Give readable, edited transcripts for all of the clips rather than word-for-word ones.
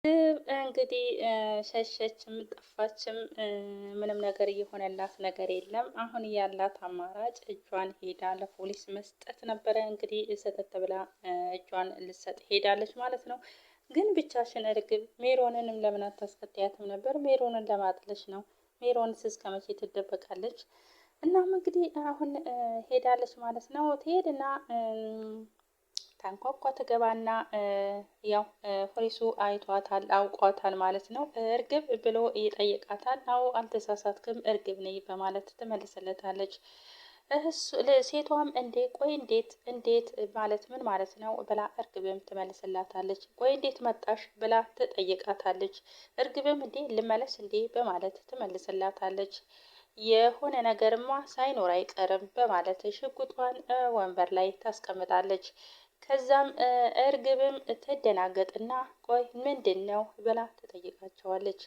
እንግዲህ ሸሸችም ጠፋችም ምንም ነገር እየሆነላት ነገር የለም። አሁን ያላት አማራጭ እጇን ሄዳ ለፖሊስ መስጠት ነበረ። እንግዲህ ሰተት ብላ እጇን ልሰጥ ሄዳለች ማለት ነው። ግን ብቻሽን እርግብ ሜሮንንም ለምን አታስከትያትም ነበር? ሜሮንን ለማጥለሽ ነው። ሜሮንስ እስከ መቼ ትደበቃለች? እናም እንግዲህ አሁን ሄዳለች ማለት ነው። ትሄድና ታንኳኳ ትገባና ያው ፖሊሱ አይቷታል አውቋታል ማለት ነው። እርግብ ብሎ ይጠይቃታል። አዎ አልተሳሳትክም እርግብ ነኝ በማለት ትመልስለታለች። ሴቷም እንዴ ቆይ እንዴት ማለት ምን ማለት ነው ብላ እርግብም ትመልስላታለች። ቆይ እንዴት መጣሽ ብላ ትጠይቃታለች። እርግብም እንዴ ልመለስ እንዴ በማለት ትመልስላታለች። የሆነ ነገርማ ሳይኖር አይቀርም በማለት ሽጉጧን ወንበር ላይ ታስቀምጣለች። ከዛም እርግብም ትደናገጥና ቆይ ምንድን ነው ብላ ትጠይቃቸዋለች።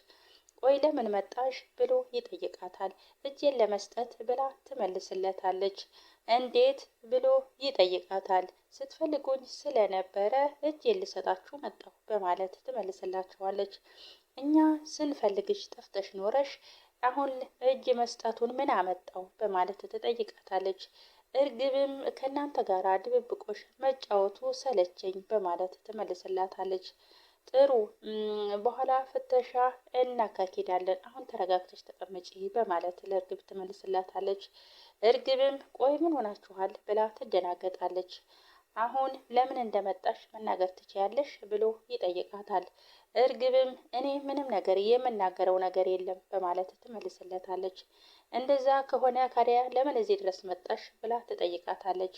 ቆይ ለምን መጣሽ ብሎ ይጠይቃታል። እጄን ለመስጠት ብላ ትመልስለታለች። እንዴት ብሎ ይጠይቃታል። ስትፈልጉኝ ስለነበረ እጄን ልሰጣችሁ መጣሁ በማለት ትመልስላቸዋለች። እኛ ስንፈልግሽ ጠፍተሽ ኖረሽ አሁን እጅ መስጠቱን ምን አመጣው በማለት ትጠይቃታለች። እርግብም ከእናንተ ጋር ድብብቆሽ መጫወቱ ሰለቸኝ በማለት ትመልስላታለች። ጥሩ በኋላ ፍተሻ እናካሂዳለን፣ አሁን ተረጋግተሽ ተቀመጪ በማለት ለእርግብ ትመልስላታለች። እርግብም ቆይ ምን ሆናችኋል ብላ ትደናገጣለች። አሁን ለምን እንደመጣሽ መናገር ትችያለሽ ብሎ ይጠይቃታል። እርግብም እኔ ምንም ነገር የምናገረው ነገር የለም በማለት ትመልስለታለች። እንደዛ ከሆነ ካዲያ ለምን እዚህ ድረስ መጣሽ ብላ ትጠይቃታለች።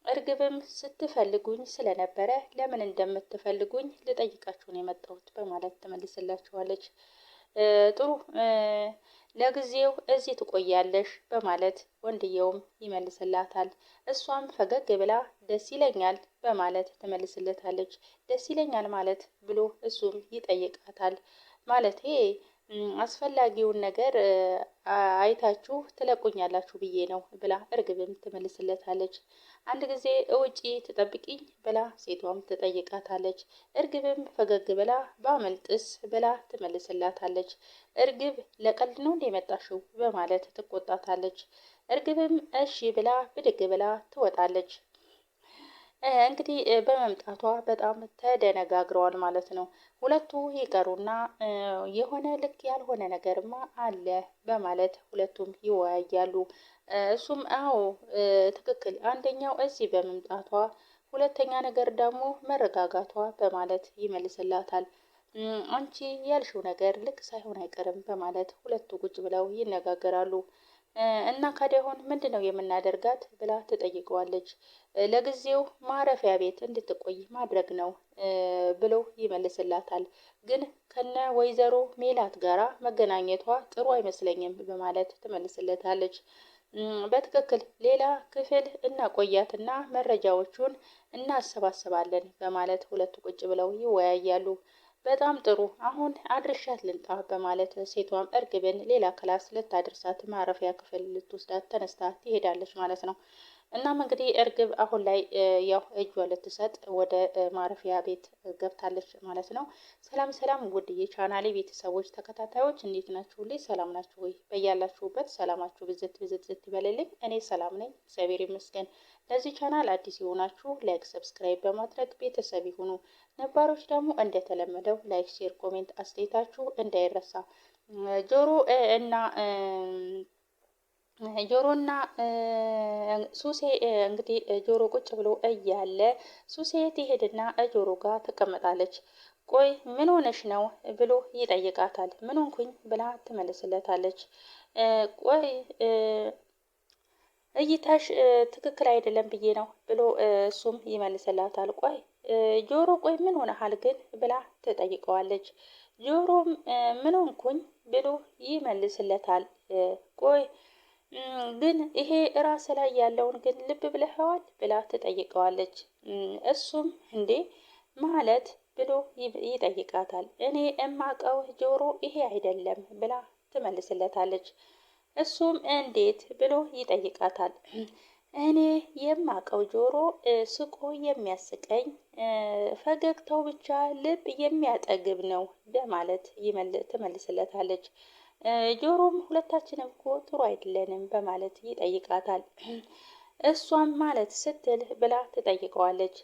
እርግብም ስትፈልጉኝ ስለነበረ ለምን እንደምትፈልጉኝ ልጠይቃችሁ ነው የመጣሁት በማለት ትመልስላችኋለች። ጥሩ ለጊዜው እዚህ ትቆያለሽ በማለት ወንድየውም ይመልስላታል። እሷም ፈገግ ብላ ደስ ይለኛል በማለት ትመልስለታለች። ደስ ይለኛል ማለት ብሎ እሱም ይጠይቃታል። ማለቴ አስፈላጊውን ነገር አይታችሁ ትለቁኛላችሁ ብዬ ነው ብላ እርግብም ትመልስለታለች። አንድ ጊዜ እውጪ ትጠብቂኝ ብላ ሴቷም ትጠይቃታለች። እርግብም ፈገግ ብላ ባመልጥስ ብላ ትመልስላታለች። እርግብ ለቀልድ ነው እንደ የመጣሽው በማለት ትቆጣታለች። እርግብም እሺ ብላ ብድግ ብላ ትወጣለች። እንግዲህ በመምጣቷ በጣም ተደነጋግረዋል ማለት ነው። ሁለቱ ይቀሩና የሆነ ልክ ያልሆነ ነገርማ አለ በማለት ሁለቱም ይወያያሉ። እሱም አዎ ትክክል፣ አንደኛው እዚህ በመምጣቷ፣ ሁለተኛ ነገር ደግሞ መረጋጋቷ በማለት ይመልስላታል። አንቺ ያልሽው ነገር ልክ ሳይሆን አይቀርም በማለት ሁለቱ ቁጭ ብለው ይነጋገራሉ። እና ካዲያሁን ምንድን ነው የምናደርጋት ብላ ትጠይቀዋለች። ለጊዜው ማረፊያ ቤት እንድትቆይ ማድረግ ነው ብሎ ይመልስላታል። ግን ከነ ወይዘሮ ሜላት ጋራ መገናኘቷ ጥሩ አይመስለኝም በማለት ትመልስለታለች። በትክክል ሌላ ክፍል እናቆያትና መረጃዎቹን እናሰባስባለን በማለት ሁለቱ ቁጭ ብለው ይወያያሉ። በጣም ጥሩ አሁን አድርሻት ልምጣ በማለት ሴቷም እርግብን ሌላ ክላስ ልታደርሳት ማረፊያ ክፍል ልትወስዳት ተነስታ ትሄዳለች ማለት ነው። እናም እንግዲህ እርግብ አሁን ላይ ያው እጇ ልትሰጥ ወደ ማረፊያ ቤት ገብታለች ማለት ነው። ሰላም ሰላም ውድ የቻናሌ ቤተሰቦች ተከታታዮች እንዴት ናችሁ? ሁሌ ሰላም ናችሁ ወይ? በያላችሁበት ሰላማችሁ ብዝት ብዝት ይበልልኝ። እኔ ሰላም ነኝ እግዚአብሔር ይመስገን። ለዚህ ቻናል አዲስ የሆናችሁ ላይክ፣ ሰብስክራይብ በማድረግ ቤተሰብ ይሁኑ። ነባሮች ደግሞ እንደተለመደው ላይክ፣ ሼር፣ ኮሜንት አስተያየታችሁ እንዳይረሳ። ጆሮና ሱሴ እንግዲህ ጆሮ ቁጭ ብሎ እያለ ሱሴ ትሄድና ጆሮ ጋር ትቀመጣለች። ቆይ ምን ሆነሽ ነው ብሎ ይጠይቃታል። ምን ሆንኩኝ ብላ ትመልስለታለች። ቆይ እይታሽ ትክክል አይደለም ብዬ ነው ብሎ እሱም ይመልስላታል። ቆይ ጆሮ ቆይ ምን ሆነሃል ግን ብላ ትጠይቀዋለች። ጆሮም ምን ሆንኩኝ ብሎ ይመልስለታል። ቆይ ግን ይሄ ራስ ላይ ያለውን ግን ልብ ብለኸዋል ብላ ትጠይቀዋለች። እሱም እንዴ ማለት ብሎ ይጠይቃታል። እኔ እማቀው ጆሮ ይሄ አይደለም ብላ ትመልስለታለች። እሱም እንዴት ብሎ ይጠይቃታል። እኔ የማቀው ጆሮ ስቆ የሚያስቀኝ ፈገግታው ብቻ ልብ የሚያጠግብ ነው በማለት ትመልስለታለች። ጆሮም ሁለታችንም እኮ ጥሩ አይደለንም በማለት ይጠይቃታል። እሷም ማለት ስትል ብላ ትጠይቀዋለች።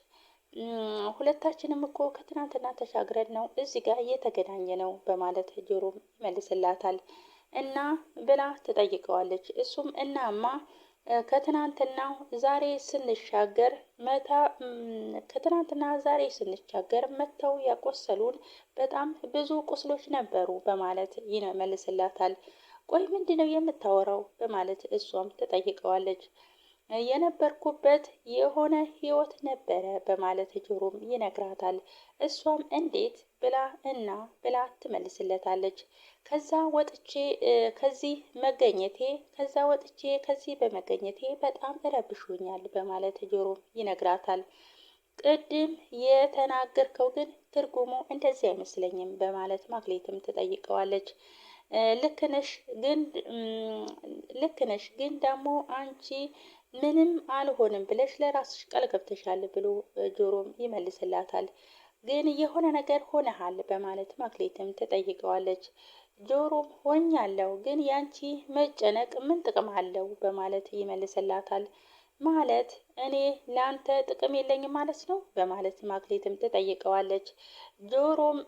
ሁለታችንም እኮ ከትናንትና ተሻግረን ነው እዚህ ጋር እየተገናኘ ነው በማለት ጆሮም ይመልስላታል። እና ብላ ትጠይቀዋለች። እሱም እናማ ከትናንትናው ዛሬ ስንሻገር መተው ያቆሰሉን በጣም ብዙ ቁስሎች ነበሩ በማለት ይመልስላታል። ቆይ ምንድነው የምታወራው በማለት እሷም ትጠይቀዋለች። የነበርኩበት የሆነ ህይወት ነበረ በማለት ጆሮም ይነግራታል። እሷም እንዴት ብላ ትመልስለታለች። ከዛ ወጥቼ ከዚህ በመገኘቴ በጣም እረብሾኛል በማለት ጆሮም ይነግራታል። ቅድም የተናገርከው ግን ትርጉሙ እንደዚህ አይመስለኝም በማለት ማክሌትም ትጠይቀዋለች። ልክ ነሽ ግን ደግሞ አንቺ ምንም አልሆንም ብለሽ ለራስሽ ቃል ገብተሻል ብሎ ጆሮም ይመልስላታል። ግን የሆነ ነገር ሆነሃል በማለት ማክሌትም ትጠይቀዋለች። ጆሮም ሆኛለሁ ግን ያንቺ መጨነቅ ምን ጥቅም አለው በማለት ይመልስላታል። ማለት እኔ ለአንተ ጥቅም የለኝም ማለት ነው በማለት ማክሌትም ትጠይቀዋለች። ጆሮም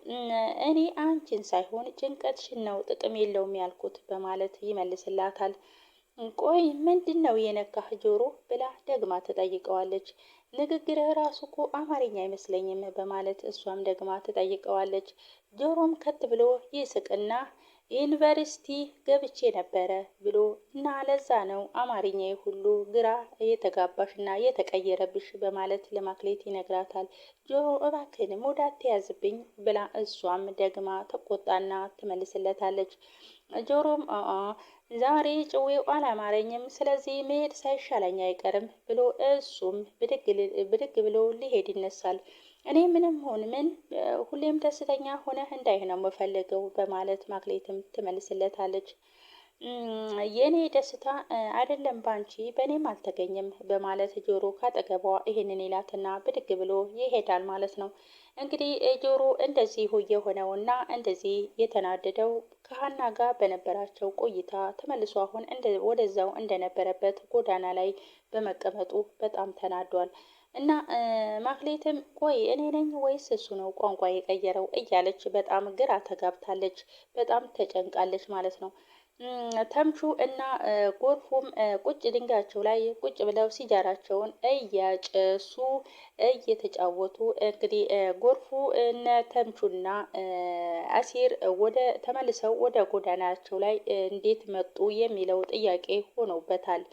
እኔ አንቺን ሳይሆን ጭንቀትሽን ነው ጥቅም የለውም ያልኩት በማለት ይመልስላታል። ቆይ ምንድን ነው የነካህ ጆሮ ብላ ደግማ ትጠይቀዋለች። ንግግርህ ራሱ እኮ አማርኛ አይመስለኝም በማለት እሷም ደግማ ትጠይቀዋለች። ጆሮም ከት ብሎ ይስቅና ዩኒቨርሲቲ ገብቼ ነበረ ብሎ እና ለዛ ነው አማርኛዬ ሁሉ ግራ የተጋባሽና የተቀየረብሽ በማለት ለማክሌት ይነግራታል። ጆሮ እባክህን ሙድ አትያዝብኝ ብላ እሷም ደግማ ተቆጣና ትመልስለታለች። ጆሮም ዛሬ ጭዌው አላማረኝም ስለዚህ መሄድ ሳይሻለኝ አይቀርም ብሎ እሱም ብድግ ብሎ ሊሄድ ይነሳል። እኔ ምንም ሆን ምን ሁሌም ደስተኛ ሆነህ እንዳይህ ነው የምፈልገው በማለት ማክሌትም ትመልስለታለች። የኔ ደስታ አይደለም ባንቺ በእኔም አልተገኘም በማለት ጆሮ ካጠገቧ ይሄንን ይላትና ብድግ ብሎ ይሄዳል ማለት ነው። እንግዲህ ጆሮ እንደዚህ የሆነውና እንደዚህ የተናደደው ከሀና ጋር በነበራቸው ቆይታ ተመልሶ አሁን ወደዛው እንደነበረበት ጎዳና ላይ በመቀመጡ በጣም ተናዷል። እና ማክሌትም ቆይ እኔ ነኝ ወይስ እሱ ነው ቋንቋ የቀየረው እያለች በጣም ግራ ተጋብታለች። በጣም ተጨንቃለች ማለት ነው። ተምቹ እና ጎርፉም ድንጋያቸው ላይ ቁጭ ብለው ሲጃራቸውን እያጨሱ እየተጫወቱ እንግዲህ ጎርፉ እነ ተምቹና አሲር ተመልሰው ወደ ጎዳናቸው ላይ እንዴት መጡ የሚለው ጥያቄ ሆኖበታል።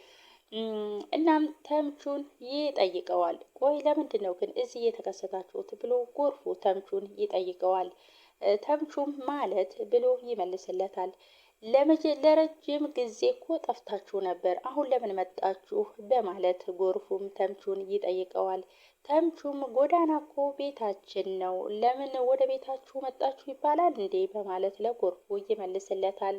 እናም ተምቹን ይጠይቀዋል። ቆይ ለምንድን ነው ግን እዚህ የተከሰታችሁት ብሎ ጎርፉ ተምቹን ይጠይቀዋል። ተምቹም ማለት ብሎ ይመልስለታል። ለረጅም ጊዜ እኮ ጠፍታችሁ ነበር፣ አሁን ለምን መጣችሁ በማለት ጎርፉም ተምቹን ይጠይቀዋል። ተምቹም ጎዳና እኮ ቤታችን ነው፣ ለምን ወደ ቤታችሁ መጣችሁ ይባላል እንዴ በማለት ለጎርፉ ይመልስለታል።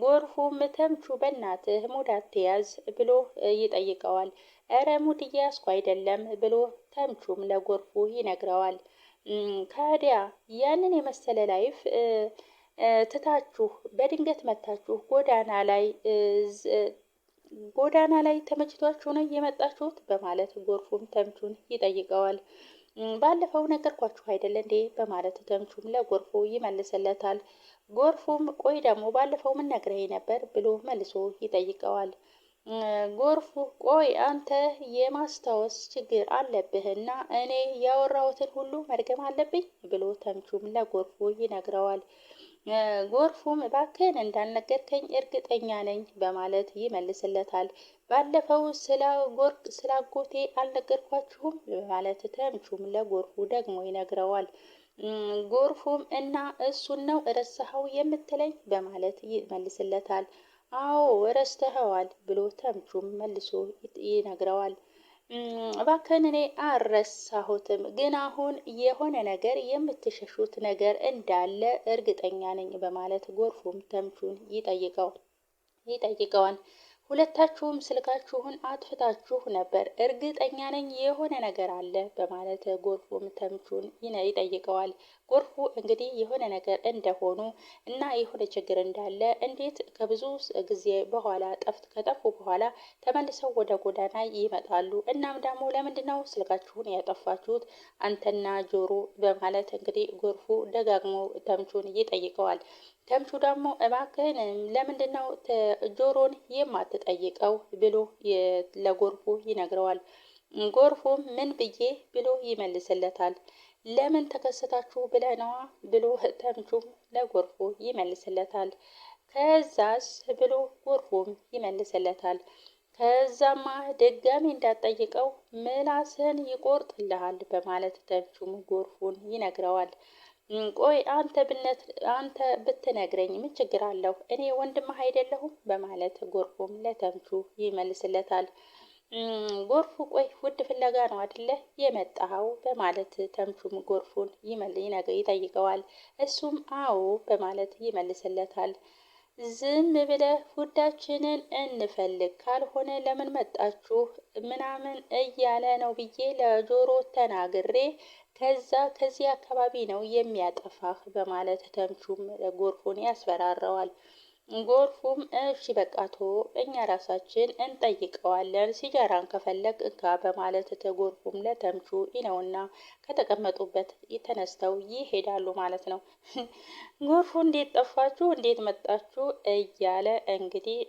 ጎርፉም ተምቹ በእናትህ ሙድ አትያዝ ብሎ ይጠይቀዋል። እረ ሙድ እያያዝኩ አይደለም ብሎ ተምቹም ለጎርፉ ይነግረዋል። ካዲያ ያንን የመሰለ ላይፍ ትታችሁ በድንገት መታችሁ ጎዳና ላይ ተመችቷችሁ ነው የመጣችሁት በማለት ጎርፉም ተምቹን ይጠይቀዋል። ባለፈው ነገርኳችሁ አይደለ እንዴ በማለት ተምቹም ለጎርፉ ይመልስለታል። ጎርፉም ቆይ ደግሞ ባለፈው ምን ነግረኸኝ ነበር ብሎ መልሶ ይጠይቀዋል። ጎርፉ ቆይ አንተ የማስታወስ ችግር አለብህና እኔ ያወራሁትን ሁሉ መድገም አለብኝ ብሎ ተምቹም ለጎርፉ ይነግረዋል። ጎርፉም እባክህን እንዳልነገርከኝ እርግጠኛ ነኝ በማለት ይመልስለታል። ባለፈው ስላጎቴ አልነገርኳችሁም በማለት ተምቹም ለጎርፉ ደግሞ ይነግረዋል። ጎርፉም እና እሱን ነው ረሳኸው የምትለኝ በማለት ይመልስለታል። አዎ ረስተኸዋል ብሎ ተምቹም መልሶ ይነግረዋል። እባክህን እኔ አልረሳሁትም፣ ግን አሁን የሆነ ነገር የምትሸሹት ነገር እንዳለ እርግጠኛ ነኝ በማለት ጎርፉም ተምቹን ይጠይቀዋል። ሁለታችሁም ስልካችሁን አጥፍታችሁ ነበር፣ እርግጠኛ ነኝ የሆነ ነገር አለ በማለት ጎርፉም ተምቹን ይጠይቀዋል። ጎርፉ እንግዲህ የሆነ ነገር እንደሆኑ እና የሆነ ችግር እንዳለ እንዴት ከብዙ ጊዜ በኋላ ከጠፉ በኋላ ተመልሰው ወደ ጎዳና ይመጣሉ። እናም ደግሞ ለምንድን ነው ስልካችሁን ያጠፋችሁት አንተና ጆሮ በማለት እንግዲህ ጎርፉ ደጋግሞ ተምቹን ይጠይቀዋል። ተምቹ ደግሞ እባክህን ለምንድን ነው ጆሮን የማትጠይቀው ብሎ ለጎርፉ ይነግረዋል። ጎርፉም ምን ብዬ ብሎ ይመልስለታል። ለምን ተከሰታችሁ ብለህ ነዋ ብሎ ተምቹም ለጎርፉ ይመልስለታል። ከዛስ ብሎ ጎርፉም ይመልስለታል። ከዛማ ድጋሚ እንዳትጠይቀው ምላስህን ይቆርጥልሃል በማለት ተምቹም ጎርፉን ይነግረዋል። ቆይ አንተ ብትነግረኝ ምን ችግር አለው? እኔ ወንድምህ አይደለሁም በማለት ጎርፉም ለተምቹ ይመልስለታል። ጎርፉ ቆይ ውድ ፍለጋ ነው አይደለ የመጣኸው በማለት ተምቹም ጎርፉን ይጠይቀዋል። እሱም አዎ በማለት ይመልስለታል። ዝም ብለህ ውዳችንን እንፈልግ ካልሆነ ለምን መጣችሁ ምናምን እያለ ነው ብዬ ለጆሮ ተናግሬ ከዚህ አካባቢ ነው የሚያጠፋህ በማለት ተምቹም ጎርፉን ያስፈራረዋል። ጎርፉም እሺ በቃ እኛ ራሳችን እንጠይቀዋለን ሲጃራን ከፈለግ እንካ በማለት ተጎርፉም ለተምቹ ይነውና ከተቀመጡበት ተነስተው ይሄዳሉ ማለት ነው። ጎርፉ እንዴት ጠፋችሁ እንዴት መጣችሁ እያለ እንግዲህ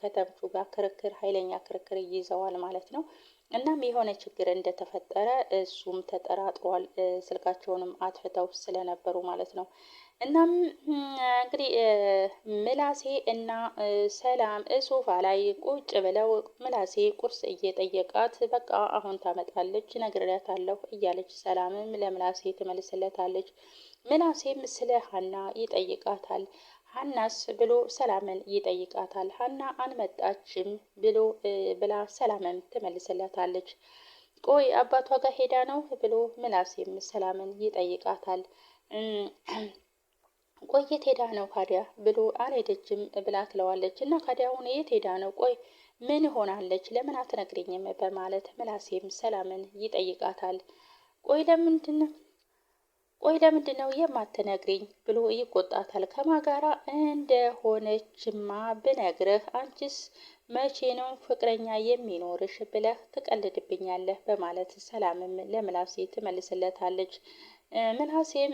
ከተምቹ ጋር ክርክር ኃይለኛ ክርክር ይይዘዋል ማለት ነው። እናም የሆነ ችግር እንደተፈጠረ እሱም ተጠራጥሯል። ስልካቸውንም አጥፍተው ስለነበሩ ማለት ነው። እናም እንግዲህ ምላሴ እና ሰላም ሶፋ ላይ ቁጭ ብለው ምላሴ ቁርስ እየጠየቃት በቃ አሁን ታመጣለች ነግሬያታለሁ እያለች ሰላምም ለምላሴ ትመልስለታለች። ምላሴም ስለ ሀና ይጠይቃታል። ሀናስ ብሎ ሰላምን ይጠይቃታል። ሀና አልመጣችም ብላ ሰላምን ትመልስለታለች። ቆይ አባቷ ጋር ሄዳ ነው ብሎ ምላሴም ሰላምን ይጠይቃታል። ቆይ የት ሄዳ ነው ካዲያ ብሎ አልሄደችም ብላ ትለዋለች። እና ካዲያውን የት ሄዳ ነው? ቆይ ምን ሆናለች? ለምን አትነግሪኝም? በማለት ምላሴም ሰላምን ይጠይቃታል። ቆይ ለምንድን ነው የማትነግሪኝ ብሎ ይቆጣታል። ከማጋራ እንደሆነችማ ብነግርህ አንቺስ መቼ ነው ፍቅረኛ የሚኖርሽ ብለህ ትቀልድብኛለህ በማለት ሰላምም ለምላሴ ትመልስለታለች። ምናሴም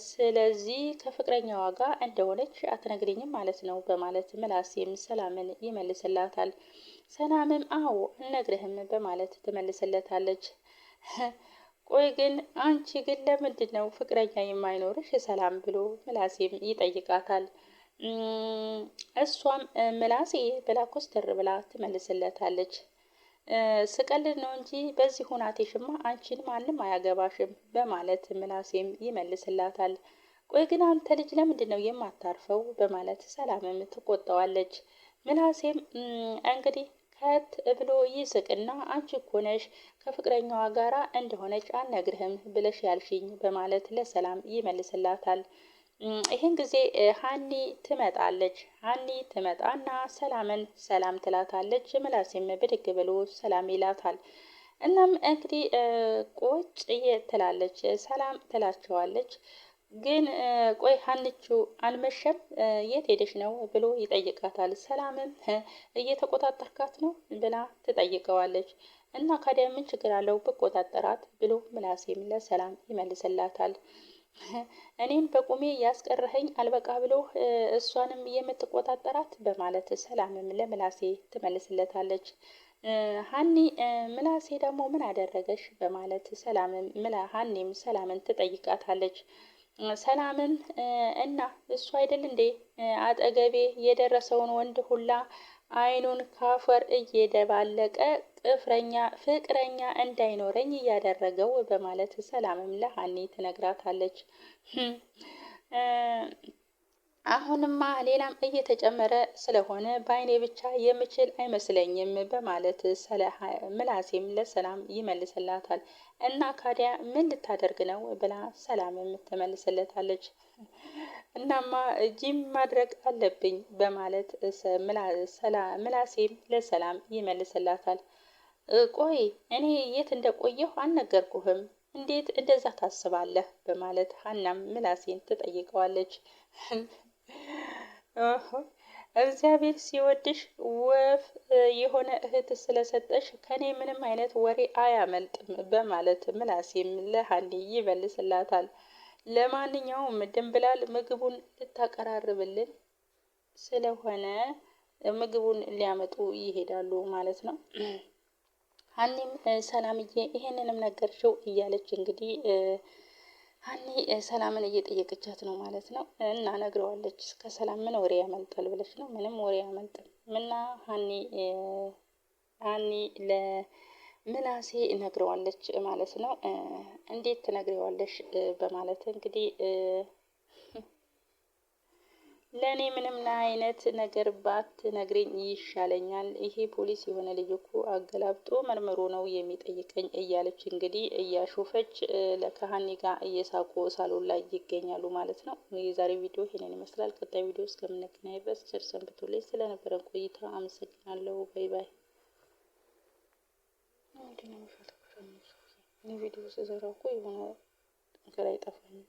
ስለዚህ ከፍቅረኛዋ ጋር እንደሆነች አትነግሪኝም ማለት ነው በማለት ምላሴም ሰላምን ይመልስላታል። ሰላምም አዎ እነግርህም በማለት ትመልስለታለች። ቆይ ግን አንቺ ግን ለምንድን ነው ፍቅረኛ የማይኖርሽ ሰላም ብሎ ምላሴም ይጠይቃታል። እሷም ምላሴ ብላ ኮስተር ብላ ትመልስለታለች። ስቀልድ ነው እንጂ በዚህ ሁናቴሽማ አንቺን ማንም አያገባሽም በማለት ምላሴም ይመልስላታል። ቆይ ግን አንተ ልጅ ለምንድን ነው የማታርፈው በማለት ሰላምም ትቆጣዋለች። ምላሴም እንግዲህ ከት ብሎ ይስቅና አንቺ እኮ ነሽ ከፍቅረኛዋ ጋራ እንደሆነች አልነግርህም ብለሽ ያልሽኝ በማለት ለሰላም ይመልስላታል። ይህን ጊዜ ሀኒ ትመጣለች። ሀኒ ትመጣና ሰላምን ሰላም ትላታለች። ምላሴም ብድግ ብሎ ሰላም ይላታል። እናም እንግዲህ ቁጭ ትላለች። ሰላም ትላቸዋለች። ግን ቆይ ሀንቹ አልመሸም የት ሄደሽ ነው ብሎ ይጠይቃታል። ሰላምም እየተቆጣጠርካት ነው ብላ ትጠይቀዋለች። እና ካዲያ ምን ችግር አለው ብቆጣጠራት ብሎ ምላሴም ለሰላም ይመልስላታል። እኔን በቁሜ ያስቀረኸኝ አልበቃ ብሎ እሷንም የምትቆጣጠራት በማለት ሰላምም ለምላሴ ትመልስለታለች። ሀኒ ምላሴ ደግሞ ምን አደረገሽ በማለት ሀኒም ሰላምን ትጠይቃታለች። ሰላምም እና እሱ አይደል እንዴ አጠገቤ የደረሰውን ወንድ ሁላ አይኑን ካፈር እየደባለቀ ፍቅረኛ እንዳይኖረኝ እያደረገው በማለት ሰላምም ለሀኒ ትነግራታለች። አሁንማ ሌላም እየተጨመረ ስለሆነ በአይኔ ብቻ የምችል አይመስለኝም በማለት ምላሴም ለሰላም ይመልስላታል። እና ካዲያ ምን ልታደርግ ነው ብላ ሰላምም ትመልስለታለች። እናማ ጂም ማድረግ አለብኝ በማለት ምላሴም ለሰላም ይመልስላታል። ቆይ እኔ የት እንደቆየሁ አልነገርኩህም፣ እንዴት እንደዛ ታስባለህ? በማለት ሀናም ምላሴን ትጠይቀዋለች። እግዚአብሔር ሲወድሽ ወፍ የሆነ እህት ስለሰጠሽ ከኔ ምንም አይነት ወሬ አያመልጥም በማለት ምላሴም ለሀኒ ይመልስላታል። ለማንኛውም ድንብላል ምግቡን ልታቀራርብልን ስለሆነ ምግቡን ሊያመጡ ይሄዳሉ ማለት ነው። ሀኒም ሰላምዬ ይሄንንም ነገርሽው እያለች እንግዲህ ሀኒ ሰላምን እየጠየቀቻት ነው ማለት ነው። እና ነግረዋለች። ከሰላም ምን ወሬ ያመልጣል ብለሽ ነው? ምንም ወሬ ያመልጥም። እና ሀኒ ለምናሴ ነግረዋለች ማለት ነው። እንዴት ትነግረዋለሽ? በማለት እንግዲህ ለእኔ ምንም አይነት ነገር ባትነግሪኝ ይሻለኛል። ይሄ ፖሊስ የሆነ ልጅ እኮ አገላብጦ መርምሮ ነው የሚጠይቀኝ እያለች እንግዲህ እያሾፈች ከሀኒ ጋር እየሳቁ ሳሎን ላይ ይገኛሉ ማለት ነው። የዛሬ ቪዲዮ ይሄንን ይመስላል። ቀጣይ ቪዲዮ እስከምንገናኝ ድረስ ቸር ሰንብቱልኝ። ስለነበረን ቆይታ አመሰግናለሁ። ባይ ባይ። ቪዲዮ ስሰራ እኮ የሆነ ነገር አይጠፋኝም።